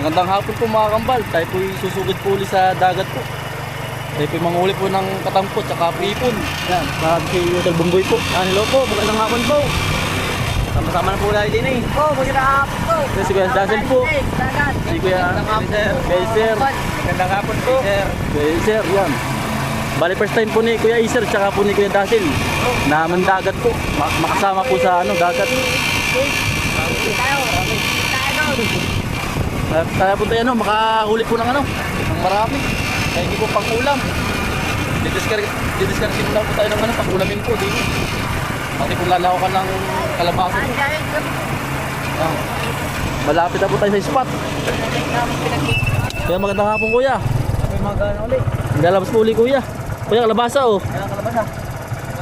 Magandang hapon po mga kambal. Tayo po susugid po ulit sa dagat po. Tayo po manghuli po ng katampot at ipon. Yan, sabi si Hotel Bumboy po. Hello po, magandang hapon po. Sama-sama na po tayo din eh. Magandang hapon po. Si Kuya Dazzle po. Si Kuya Sir. Magandang hapon po. Sir, yan. Bali first time po ni Kuya Iser tsaka po ni Kuya Dazzle na mandagat po. Makasama po sa dagat. Kaya po tayo makahuli po ng ng marami. Kaya hindi po pang ulam. Didiscard muna po tayo ng pang ulamin po dito. Pati kung lalawakan ng kalabasa. Malapit na po tayo sa spot. Kaya magandang hapon kuya. May mga ulit. Lalabas po uli kuya. Kuya kalabasa oh. Kailang kalabasa.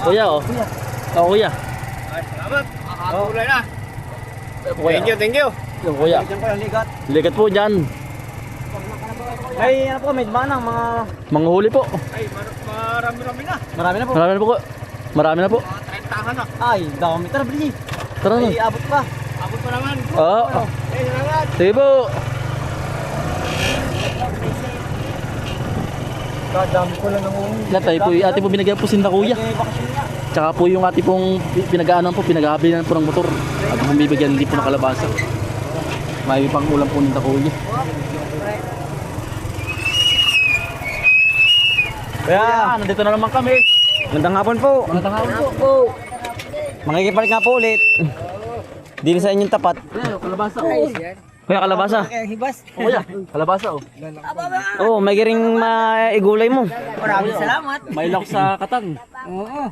Kuya oh. Oo kuya. Ay, salamat. Makakahulay na. Kuya. Thank you. Yung kuya. Diyan po yung ligat. Ligat po dyan. May ano po, may manang mga... Manghuli po. Ay, marami-rami na. Marami na po. Marami na po. Marami na po. Mga 30 na. Ay, dami. Tara, Bri. Tara na. Ay, abot pa. Abot pa naman. Oo. Ay, salamat. Sige po. Dami ko lang ng uwi. Natay po, ate po binagyan po sinda kuya. May bakasyon na. Tsaka po yung ate pong pinag-aanan po, pinag-ahabilinan po ng motor. At bumibigyan din po ng kalabasa. May pang ulam po ng kuya. Kaya, Nandito na naman kami. magandang hapon po. Magandang hapon po. Makikipalik nga po ulit. Dili sa inyong tapat. Kalabasa oh. Kuya, kalabasa. Kuya, kalabasa oh. Oo, may giring maigulay mo. Maraming salamat. May lock sa katang. Oo.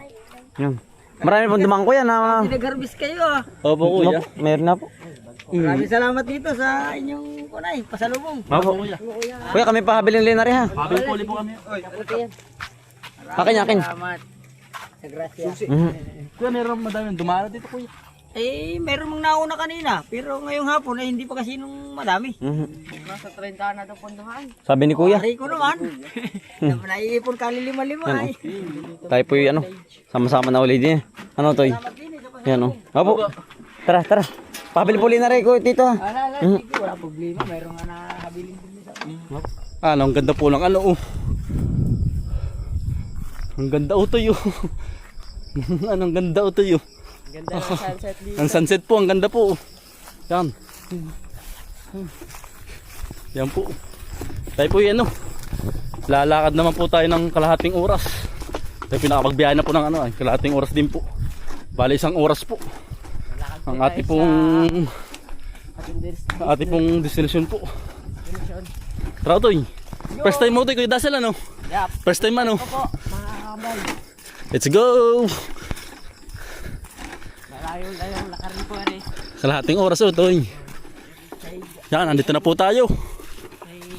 Yan. Marami pong dumang kuya na... Nag-harvest kayo ah. Opo kuya. Meron na po. Maraming salamat dito sa inyong kunay, pasalubong. Opo. Kuya, kami pa habiling linari ha. Habil po ulit po kami. Akin. Salamat. Sa grasya. Kuya, meron madami dumara dito kuya. Eh, meron mong nauna kanina, pero ngayong hapon ay hindi pa kasi nung madami. Nasa 30 na daw punduhan. Sabi ni kuya. Pari ko naman. Naiipon kali lima-lima ay. Tayo po yung sama-sama na ulit din. Ano to? Yan o. Opo. Tara. Pabili po linari ko dito ha. Sige, wala problema. Meron nga nakabiling din sa Ang ganda po ng oh. Ang ganda utoy oh. Anong ganda utoy oh. Ganda ng sunset dito. Ang sunset po, ang ganda po. Yan. Yan po. Tayo po yan lalakad naman po tayo ng kalahating oras. Tayo pinakapagbiyahe na po ng kalahating oras din po. Bali 1 oras po. Ang ating pong destination po. Trautoy. First time mo tayo Kuya Dazzle ano? Yep. First time ano? Opo, mga kabay. Let's go! Malayo-layong lakarin po rin. Kalahating oras Toy. Yan, andito na po tayo.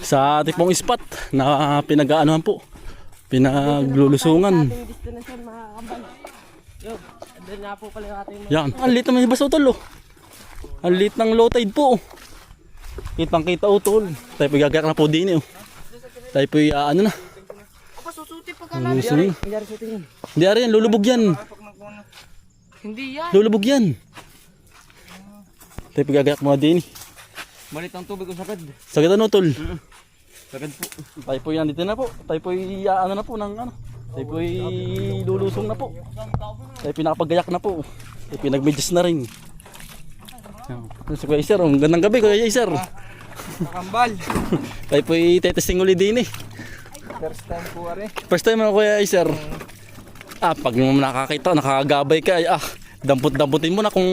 Sa ating pong spot na pinag-aanohan po. Pinaglulusungan. Ating destination mga kabay. Yo, doon na po pala yung ating Yan, ang liit naman yung basa utol Ang liit ng low tide po Kitang kita utol. Tayo po gagayak na po din Tayo po na. Apa susuti pa Lulusungin. Hindi ari yan, lulubog yan. Hindi yan. Lulubog yan. Tayo po gagayak mga din Malit ang tubig ko sakad. Sagad ano utol. Sakad po. Tayo po yan dito na po. Tayo po na po ng Tayo po lulusong na po. Tayo pinakapagayak na po. Tayo pinagmedyas na rin. Si Kuya Iser, ang gandang gabi Kuya Iser. Nakambal. Tayo po itetesting ulit din First time po are. First time ako Kuya Iser. Pag mo nakakita, nakakagabay ka dampot-dampotin mo na kung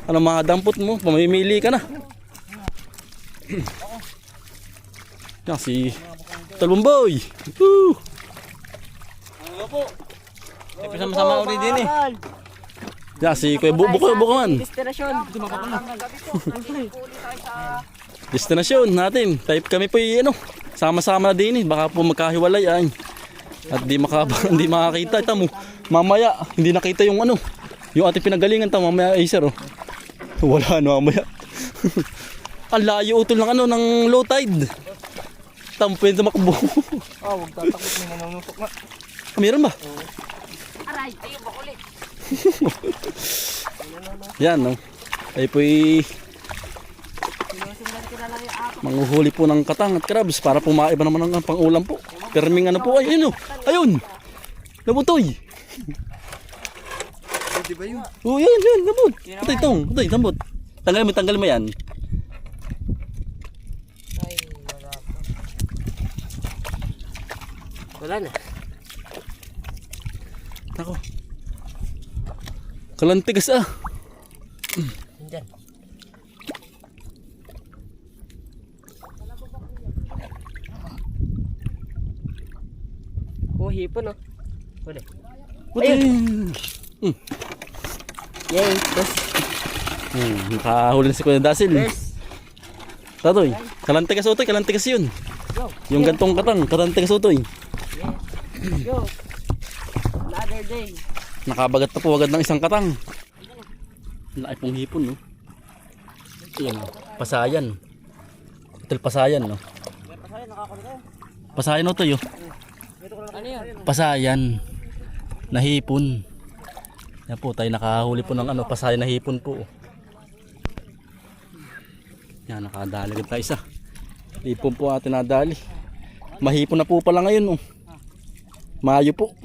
ano mga dampot mo, pamimili ka na. Yan si Talbomboy. Woo! Ano po? Tayo sama-sama ulit din Yan si Kuya Bukaman. Destination. Destinasyon natin. Tayo kami po sama-sama na din baka po magkahiwalay At di makakita ito mo. Mamaya hindi nakita yung yung ating pinagalingan mamaya sir Wala mamaya. Ang layo utol ng ng low tide. Pwede makbo. Huwag tatakot, may nanunusok na. Meron ba? Aray, ayun ba ulit? Yan Tayo po'y Manguhuli po ng katang at crabs para po maiba naman ang pang-ulam po. Perming ano po ay ayun, oh. Ayun. Nabutoy. Di ba yun? Oh, yun, nabut. Ito, nabut. Tanggalin mo yan. Wala na. Ako. Kalantigas ah. Diyan. Oh, hipon oh. Pwede. Ayun. Yay, boss. Nakahuli na si Kuya Dasil. Yes. Tatoy, kalantigas utoy, kalantigas yun. Yung gantong katang, kalantigas utoy. Let's go. Another day. Nakabagat na po agad ng isang katang. Laki pong hipon, no? Yan, pasayan. Hotel pasayan, no? Pasayan no to, Ano yun? pasayan na hipon. Yan po, tayo nakahuli po ng ano, pasayan na hipon po. Yan, nakadali agad na isa. Hipon po atin nadali. Mahipon na po pala ngayon, oh. Mayo po.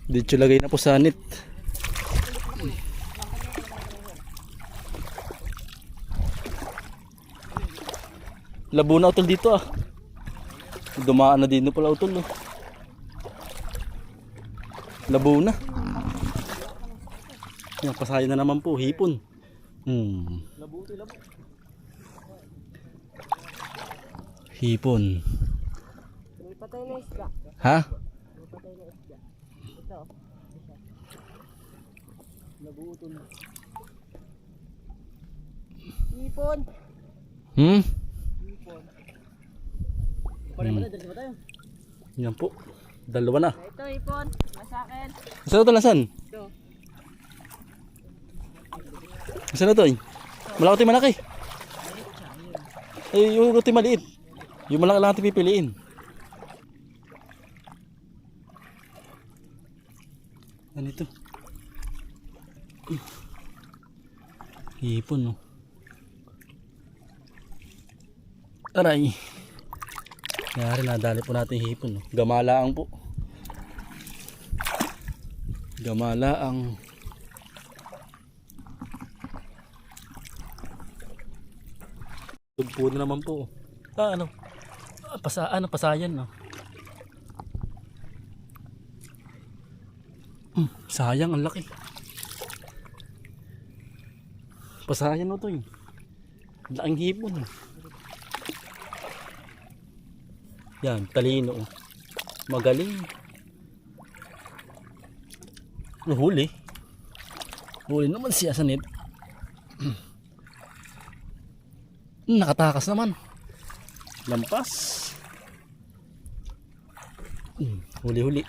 Dito lagay na po sa net. Labo na utol dito ah. Dumaan na din pala utol, oh. Labo na. Yan, pasayan na naman po, hipon. Hipon. Patay na isda. Ha? Hipon. Yan po. Dalawa na. Ito, hipon. Nasa akin. Saan na ito? Nasaan? Ito. Saan na ito? Malaki malaki. Ay, yung ruti maliit. Yung malaki lang natin pipiliin. Ano ito? Hipon, no? Aray. Yari, nadali po natin hipon, no? Gamalaang po. Gamalaang. Tugpo na naman po. Ano? Pasayan, no? Sayang, ang laki. Pasayan mo to eh. Laking hipon. Yan, talino. Magaling. Huli. Huli naman siya sa net. Nakatakas naman. Lampas. Huli-huli.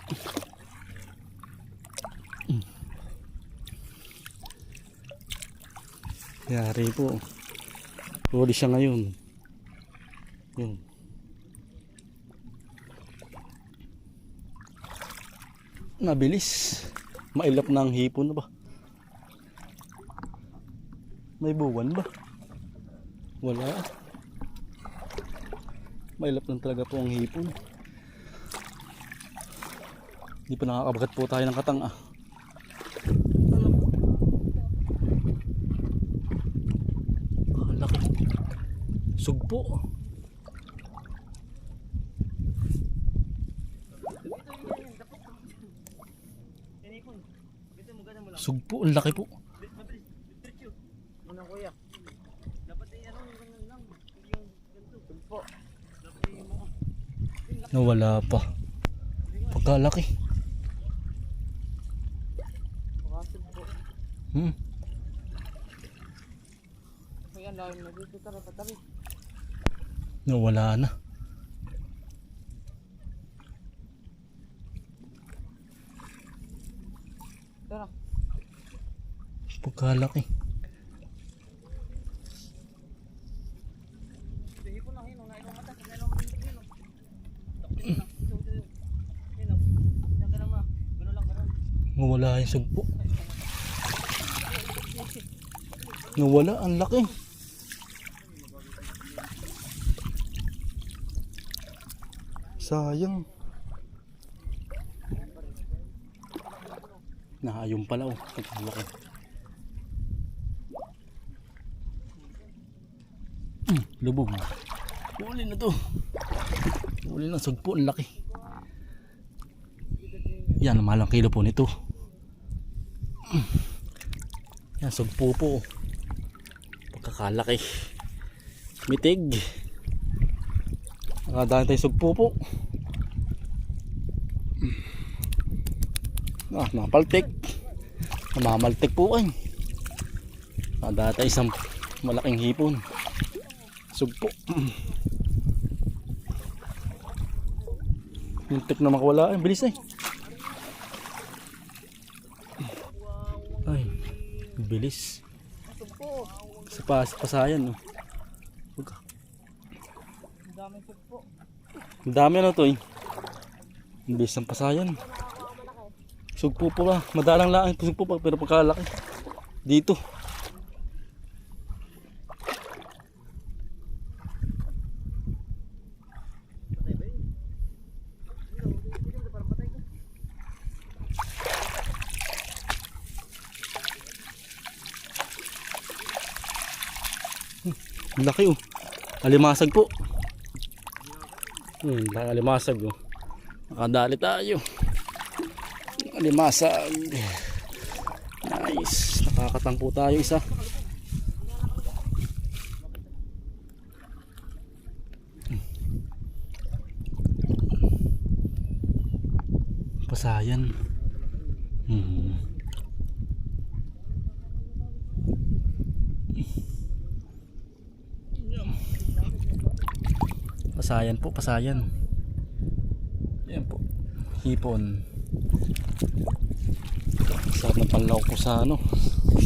Yari po. Huli siya ngayon. Yun. Nabilis. Mailap na ang hipon na ba? May buwan ba? Wala. Mailap lang talaga po ang hipon. Hindi pa nakakabagat po tayo ng katang ah. Ang laki. Sugpo. Sugpo, ang laki po. Ano kuya? Dapat ano lang yung ganito. Sugpo. Nawala pa. Pagkalaki. Sugpo. Kuya, lalim na dito. Tara, patari. Nawala na. Tara. Pagkalaki. Nawala yung sugpo. Nawala, ang laki. Sayang. Ayun pala oh. Ang laki. Lubog. Huli na to. Huli na, sugpo, ang laki. Yan, malang kilo po nito. Yan, sugpo po. Pagkakalaki. Mitig. Nakadaan tayo sugpo po. Napaltik. Namamaltik po kayo. Nakadaan tayo isang malaking hipon. Sugpo. Muntik na makawala. Ay, bilis eh. Ay, bilis. Sa pasayan, no. Ang dami na to eh. Ang bilis ng pasayan. Sugpo po ba? Madalang lang ang sugpo pa, pero pagkalaki. Dito. Laki oh. Alimasag po. Alimasag oh. Nakadali tayo. Alimasag. Nice. Nakakatangpo tayo isa. Pasayan. Pasayan po, pasayan. Yan po. Hipon. Sarap ng panlaw po sa ano,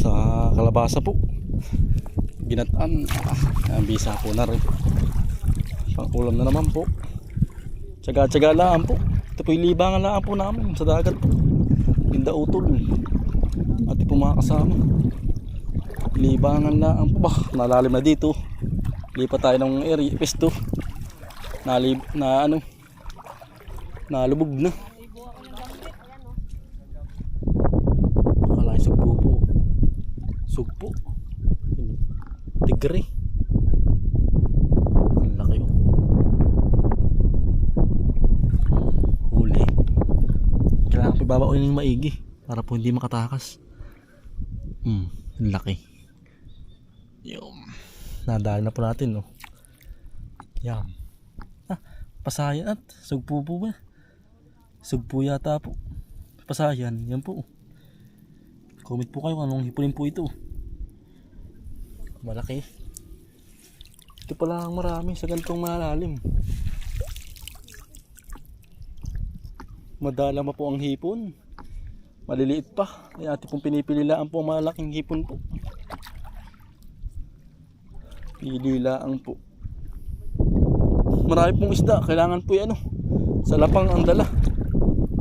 sa kalabasa po. Ginataan. Ang bisa po na rin. Pangulam na naman po. Tsaga-tsaga lang po. Ito po yung libangan lang po namin sa dagat po. Tinda utol. At po mga kasama. Libangan lang po ba. Nalalim na dito. Lipat tayo ng area. Pesto. Nalubog na. Akala sugpo po. Sugpo. Tigre. Ang laki oh. Huli. Kailangan ko ibabaon yung maigi para po hindi makatakas. Ang laki. Yung nadali na po natin no. Yan. Pasayan at sugpo po ba? Sugpo yata po. Pasayan, yan po. Comment po kayo kung anong hipunin po ito. Malaki. Ito pala ang marami sa ganitong malalim. Madala pa po ang hipon. Maliliit pa. Ay ate pong pinipililaan po ang malaking hipon po. Pililaan po. Marami pong isda, kailangan po yan sa lapang ang dala.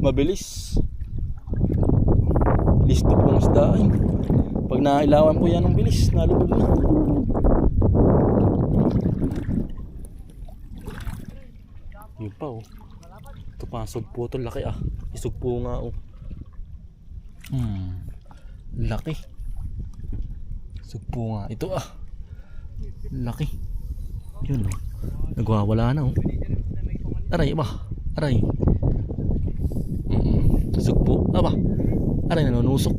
Mabilis. Listo pong isda ay. Pag nailawan po yan ng bilis, nalubog na. Yun pa oh. Ito pa, sugpo ito, laki ah. Isugpo nga oh. Laki. Sugpo nga, ito ah. Laki. Yun oh. Nagwawala na oh. Aray ba? Aray. Sugpo. Aba. Aray nanunusok.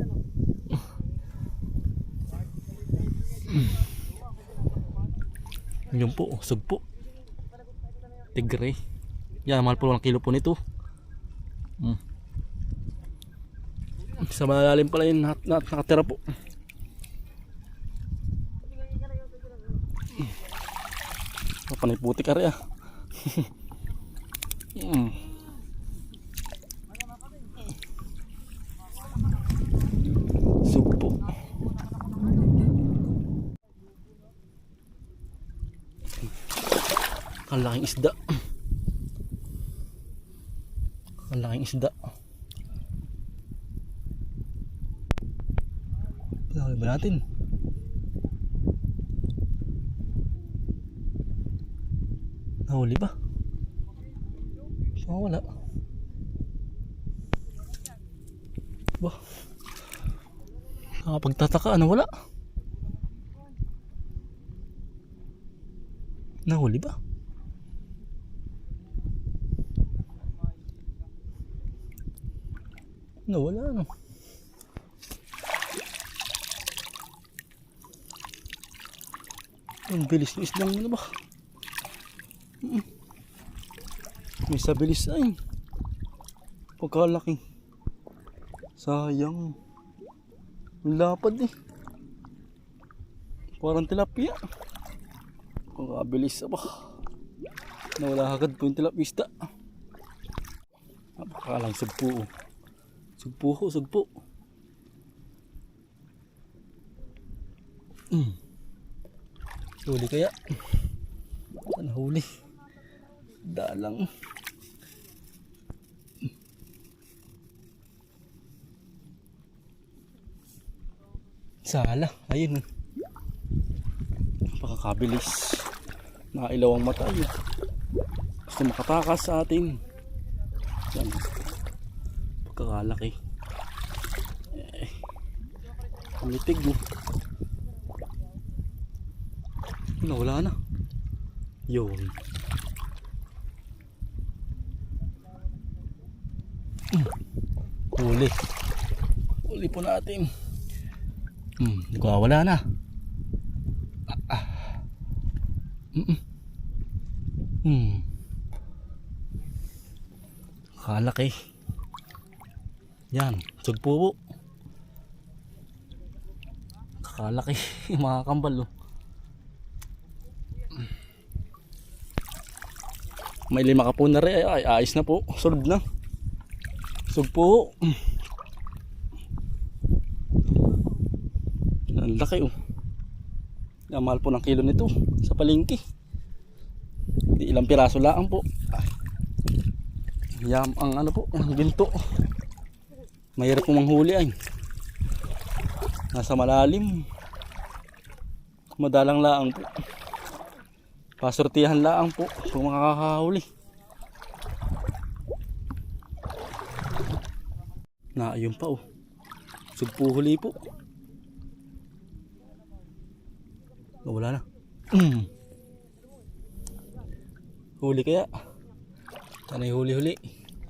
Yun po. Sugpo. Tigre. Yan. Mahal po lang kilo po nito. Sa malalim pala yun. Nakatira po. Panay putik ari ah. Sugpo. Ang laking isda. Ang laking isda. Pinahuli ba natin? Nahuli ba? Wala. Ba? Nakapagtataka, ano wala? Nahuli ba? Nawala, ano? Ang bilis ng isdang ano ba? May sabilis ay. Pagkalaki. Sayang. Ang lapad eh. Parang tilapia. Pagkabilis ba? Nawala agad po yung tilapista. Napakalang sugpo. Sugpo. Huli kaya? Ano huli? Dalang. Sala, ayun. Napakabilis. Nakailaw ang mata yun. Gusto makatakas sa atin. Yan. Pagkakalaki. Umitig mo. Wala na. Yun. Huli po natin. Nagwawala na. Kalaki. Yan, sugpo po. Kalaki. Mga kambal oh. May 5 ka po na rin. Ay, ayos na po. Solve na. Sugpo. Ang laki oh. Ang mahal po ng kilo nito sa palengke. Di ilang piraso lang po. Yam ang ano po, ang ginto. Mahirap po manghuli ay. Nasa malalim. Madalang laang po. Pasortihan laang po kung makakahuli. Na ayun pa oh. Sugpo huli po. Wala na. Huli kaya? Ano yung huli-huli?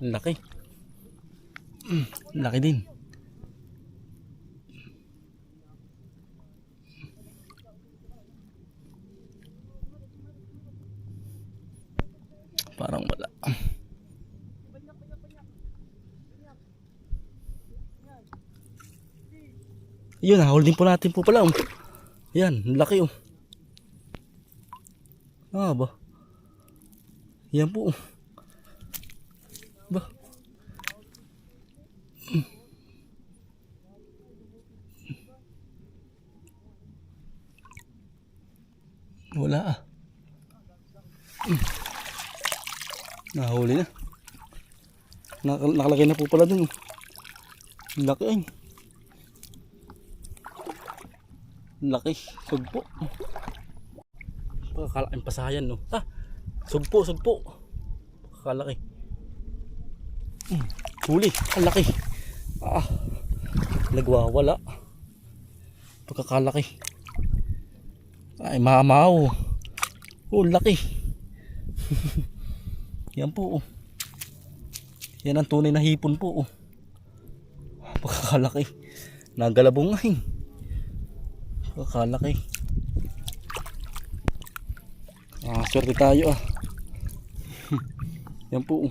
Laki. Laki din. Parang wala. Yun, holding po natin po pala. Yan, laki oh. Ba? Yan po. Ba? Wala ah. Nahuli na. Nakalagay na po pala dun. Laki ay. Laki. Sugpo. Pagkakalaking pasayan no. Sugpo. Pagkakalaki. Huli. Ang laki. Nagwawala. Pagkakalaki. Ay mamaw. Laki. Yan po. Yan ang tunay na hipon po. Pagkakalaki. Nagalabong nga eh. Pagkakalaki. Swerte tayo ah. Yan po.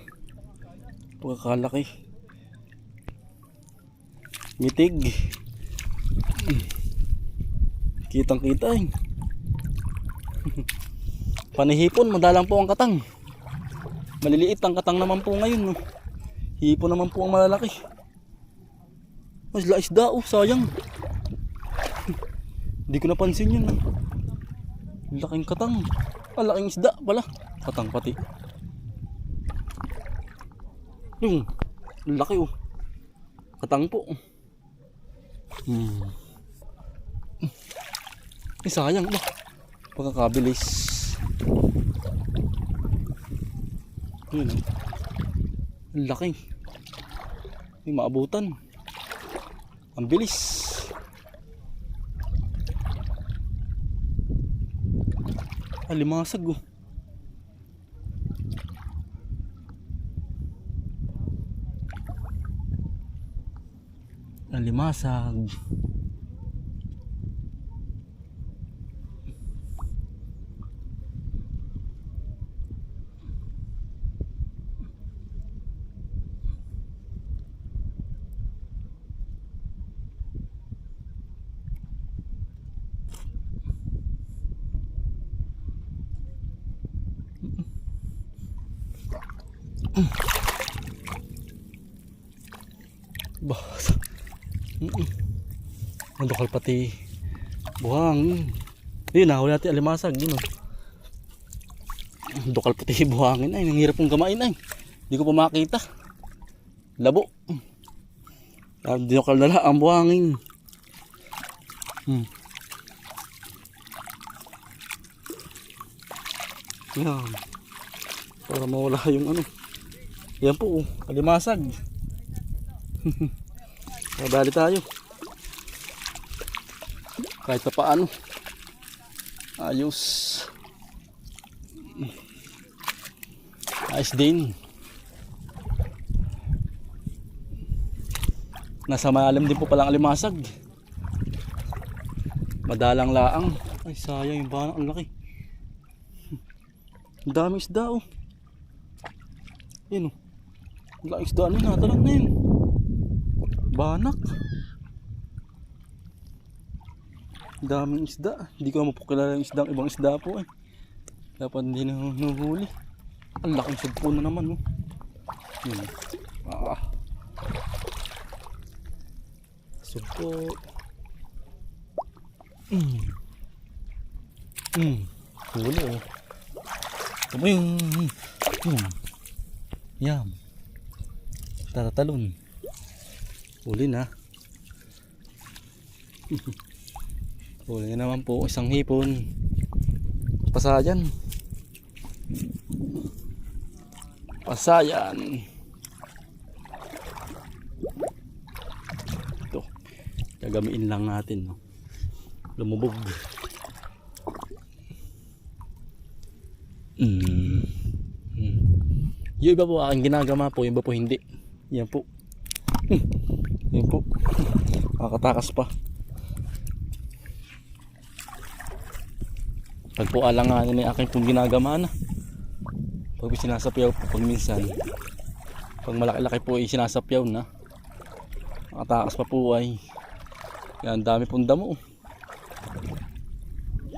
Pagkakalaki. Mitig. Kitang kita eh. Panihipon, madalang po ang katang. Maliliit ang katang naman po ngayon. No? Hipon naman po ang malalaki. Isda oh, sayang. Hindi ko napansin yun. Laking katang. Laking isda pala. Katang pati. Yung laki oh. Katang po. Sayang ba? Pagkakabilis. Yun oh. Ang laki. May maabutan. Ang bilis. Limasag oh. Limasag. Bah. Nandukal pati buhangin. Yun, nahuli natin alimasag. Yun, oh. Nandukal pati buhangin ay. Nanghirap kong gamain ay. Hindi ko pa makita. Labo. Dinukal na lang ang buhangin. Yan. Para mawala yung ano. Yan po, alimasag. Madali tayo. Kahit pa paano. Ayos. Ayos din. Nasa malalim din po palang alimasag. Madalang laang. Ay sayang yung banak, ang laki. Ang daming isda oh. Yan oh. Ang laking isda na natalang na yun. Banak. Daming isda. Hindi ko mapukilala yung isda, ibang isda po eh. Dapat hindi na nuhuli. Ang laking sugpo na naman oh. Sugpo. Huli oh. Ito yung yam. Tatatalon. Huli na. Huli na naman po isang hipon. Pasayan. Pasayan. Ito. Gagamiin lang natin. No? Lumubog. Yung iba po aking ginagama po, yung iba po hindi. Yan po. Yan po. Nakakatakas pa. Pag po alanganin ay aking pong ginagama na. Pag sinasapyaw po, pag minsan. Pag malaki-laki po ay sinasapyaw na. Nakatakas pa po ay. Yan, dami pong damo.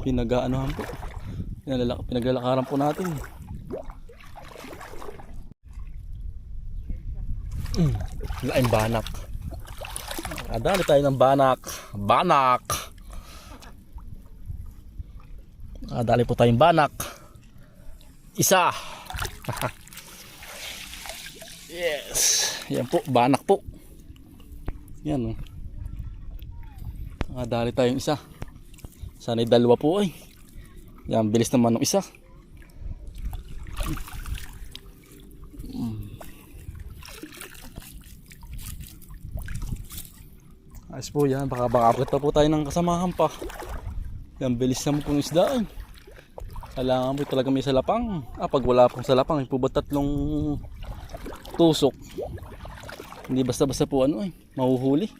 Pinag-aanohan po. Pinaglalakaran po natin. Laing banak. Adali tayo ng banak. Banak. Adali po tayong banak. Isa. Yes. Yan po, banak po. Yan oh. Adali tayong isa. Sana'y dalawa po ay. Yan, bilis naman ng isa. Ayos po yan, baka abot pa po tayo ng kasamahan pa. Yan, bilis naman po ng isda ay. Kailangan po talaga may salapang. Pag wala pong salapang, po ba tatlong tusok. Hindi basta-basta po ano ay, mahuhuli.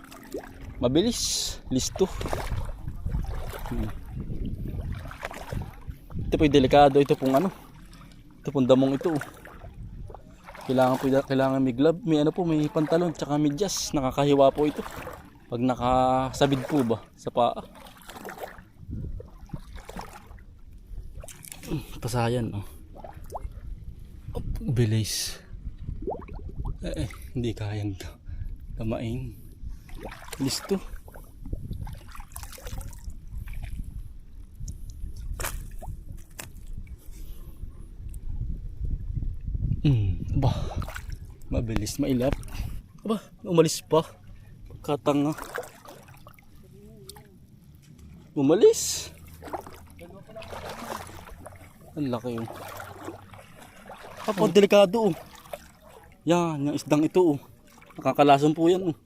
Mabilis, listo. Ito po yung delikado, ito pong ano. Ito pong damong ito. Kailangan may glove, may ano po, may pantalon, tsaka medyas. Nakakahiwa po ito. Pag nakasabid po ba sa paa. Pasayan oh. Bilis. Hindi kayang tamain. Listo. Bah, mabilis mailap. Aba, umalis pa. Katanga. Umalis. Ang laki yun. Apo, delikado oh. Yan, yung isdang ito oh. Nakakalason po yan oh.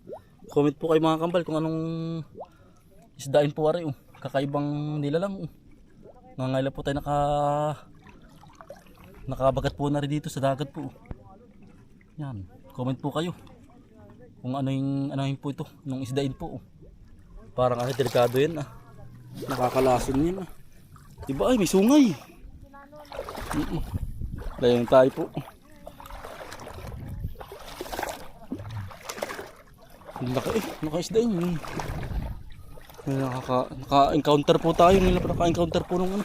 Comment po kayo mga kambal kung anong isdain po ari oh. Kakaibang nilalang oh. Nangangailan po tayo nakabagat po na rin dito sa dagat po oh. Yan, comment po kayo kung ano yung po ito, nung isdain po oh. Parang kasi delikado yan ah. Nakakalason yan ah. Diba ay may sungay. Layang tayo po. Naka-isda yun. Naka-encounter po tayo. Naka-encounter po nung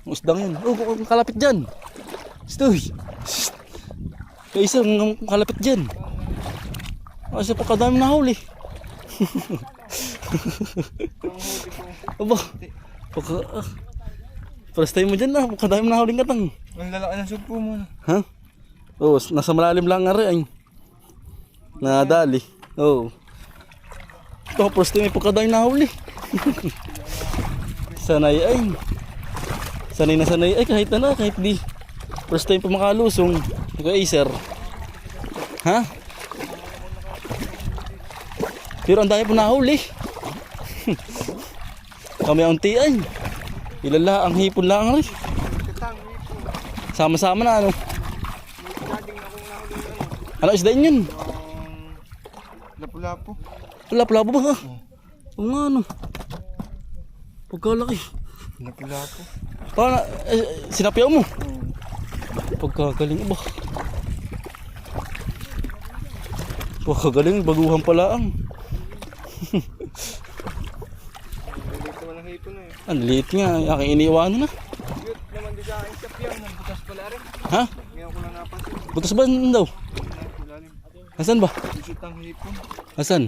isdang yun. Oh, kalapit dyan. Stoy. Kaya isang kalapit dyan. Kasi pa kadami nahuli. Aba. First time mo dyan na. Kadami nahuling katang. Ang lalaki ng sugpo mo. Ha? Oo, nasa malalim lang nga rin. Nadali. Oo. Ito, first time may pagkadami nahuli. Sanay ay. Sanay na sanay ay kahit na kahit di. First time pa makalusong. Naka-acer. Ha? Pero ang dami po nahuli. Kami ang tiyan. Ilala ang hipon lang rin. Sama-sama na ano. Ano isdain yun? Lapu-lapu. Lapu-lapu ba ha? Oo nga ano. Pagkalaki. Lapu-lapu. Paano? Sinapyaw mo? Pagkagaling ba? Pagkagaling, baguhan pala ang. Dito man ang hipon na eh. Ang liit nga, aking iniiwanan na. Cute naman din sa akin sapyang. Nagbutas pala rin. Ha? Ngayon ko lang napansin. Butas ba daw? Lalim. Asan ba? Lusot ang hipon. Asan?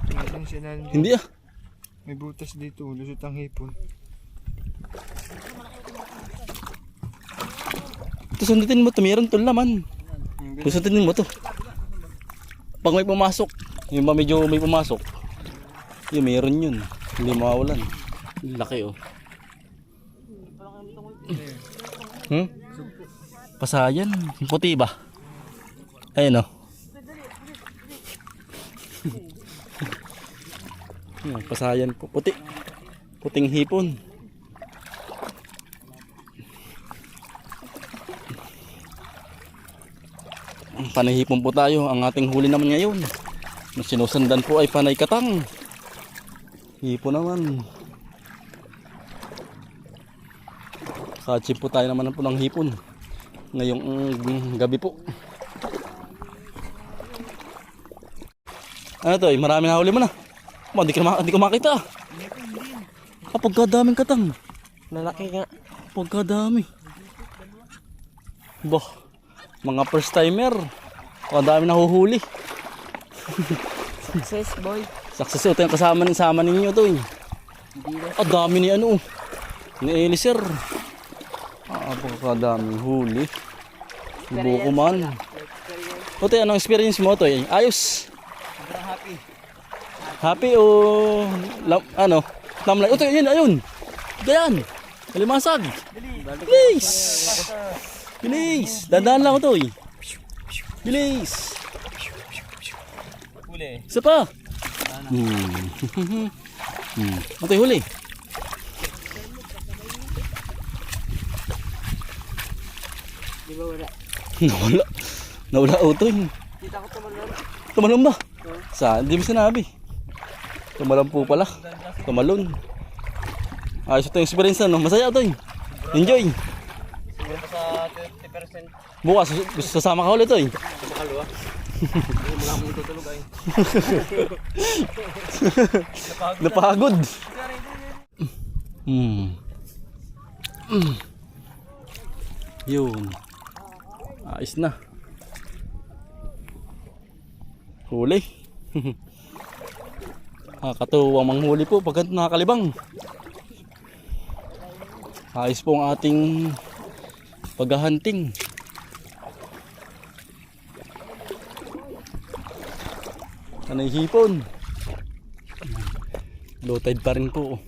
Tingnan siya na. Hindi ah. May butas dito. Lusot ang hipon. Ito sundutin mo ito, mayroon ito laman. Sundutin mo ito. Pag may pumasok, yung ba medyo may pumasok, yun mayroon yun. Hindi mawawalan. Laki oh. Pasayan. Puti ba? Ayun oh. Pasayan po. Puti. Puting hipon. Panahipon po tayo. Ang ating huli naman ngayon. Ang sinusundan po ay panay katang. Hipon naman. Kachip po tayo naman po ng hipon. Ngayong gabi po. Ano to? Marami na huli mo na. Hindi ko makita. Pagkadaming katang. Lalaki nga. Pagkadami. Bah. Mga first timer. Pagkadami na huhuli. Success boy. Success ito yung kasama ninyo to eh. Ang dami ni ano. Ni Eliser. Pagkadaming huli. Buko man. Ote, anong experience mo to eh? Ayos. Sobrang happy. Happy o ano? Tamlay. Ote, yun, ayun. Ganyan. Kalimasag. Bilis. Bilis. Dandaan lang ito eh. Bilis. Huli. Isa pa. Ote, huli. Di ba wala? Nawala utoy. Kita ko tumalon. Tumalon ba? Saan? Hindi mo sinabi. Tumalon po pala. Tumalon. Ayos ito yung experience no? Masaya ito eh. Enjoy. Siguro sa 50%. Bukas, sasama ka ulit ito eh. Sa kalwa. Wala akong tutulog ay. Napagod. Yun. Ayos na. Huli. Nakakatuwang manghuli po pagkat nakakalibang. Ayos po ang ating paghahunting. Anay hipon. Low tide pa rin po.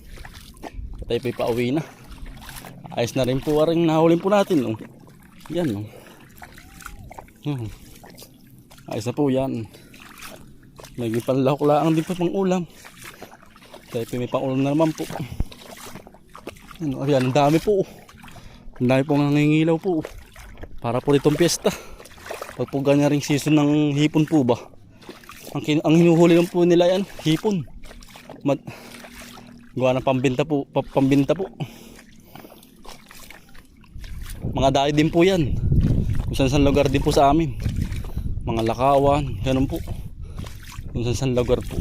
Tayo pa'y pauwi na. Ayos na rin po rin nahulin po natin. Oh. Yan. Oh. Ayos na po yan. Naging panlahok-laang din po pang ulam. Tayo po may pang ulam na naman po. Ano, ayan, ang dami po. Ang dami po nangingilaw po. Para po itong piyesta. Pag po ganyan ring season ng hipon po ba. Ang hinuhuli lang po nila yan, hipon. Gawa ng pambinta po, pambinta po. Mga dahi din po yan. Kung saan lugar din po sa amin. Mga lakawan, ganun po. Kung saan lugar po.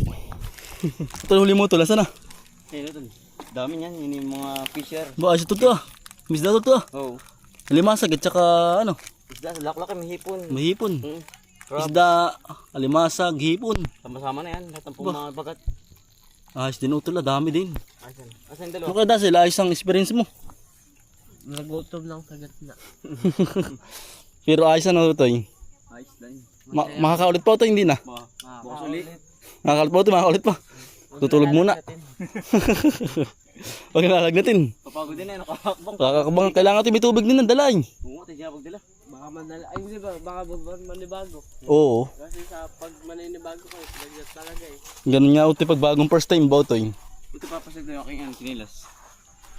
Ito huli mo ito, lasa na. Ayun, dami niyan, yun yung mga fisher. Ba, ayos ito to ah. Misda to ah. Oo. Alimasag at saka ano, Isda, laklak may hipon. mahipon. Crab. Isda, alimasag, hipon. Sama-sama na yan, lahat ng mga bagat. Ayos din utol, dami din. Asan? Asan yung Ano dalawa? kaya Dasil, ayos ang experience mo. Nagutom lang sa gatna. Pero ayos na ito eh. Ayos lang. Makakaulit pa ito, hindi na. Bukas ulit. Makakaulit pa ito, makakaulit pa. Tutulog muna. Huwag nalagnatin. Kapagod din eh, nakakakbang. Kakakabang, kailangan natin may tubig din ng dalay. Oo, tayo siya pagdala. Baka manala, ay hindi ba, baka manibago. Oo. Kasi sa pag maninibago ko, lagyan talaga eh. Ganun nga uti pag bagong first time ba ito eh. Ito papasag na yung aking sinilas.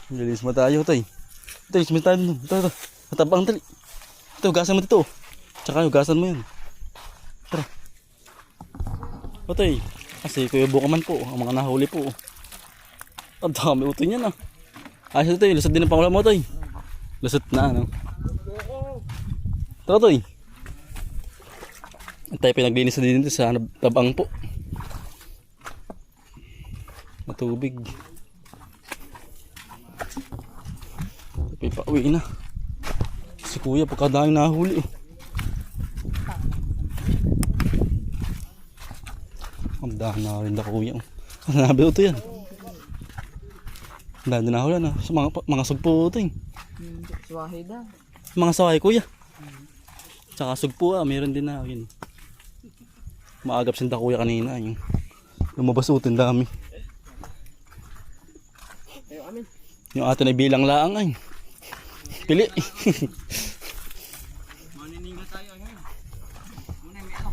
Galis mo tayo ito eh. Ito, ismis tayo dun. Ito. Matabang tali. Ito, hugasan mo dito. Tsaka hugasan mo yun. Tara. Ito eh. Kasi Kuya Bukaman po, ang mga nahuli po. Ang dami utoy niyan ah. Ayos ito eh, lusot din ang pangulam mo ito eh. Lusot na ano. Tara ito eh. Tayo pinaglinis na din dito sa tabang po. Matubig. Tayo pauwi na. Si Kuya pagkadaming nahuli oh. Ang dami na rin na Kuya. Nabi ito yan. Ang dami na huli na. Sa mga sugpo ito eh. Swahida. Mga saway Kuya. Tsaka sugpo mayroon din na yun. Maagap sinta Kuya kanina yung lumabas utin dami. Yung atin ay bilang laang ay. Pili. Manininga tayo ngayon. Muna may ano.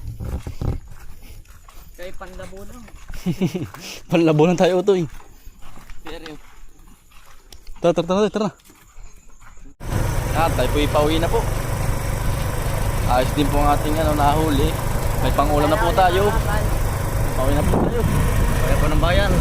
Kaya panlabo lang. Panlabo lang tayo ito eh. Pero Tara. Tayo po ipauwi na po. Ayos din po ang ating nahuli. May pangulam na po tayo. Pauwi na po tayo. kaya po ng bayan.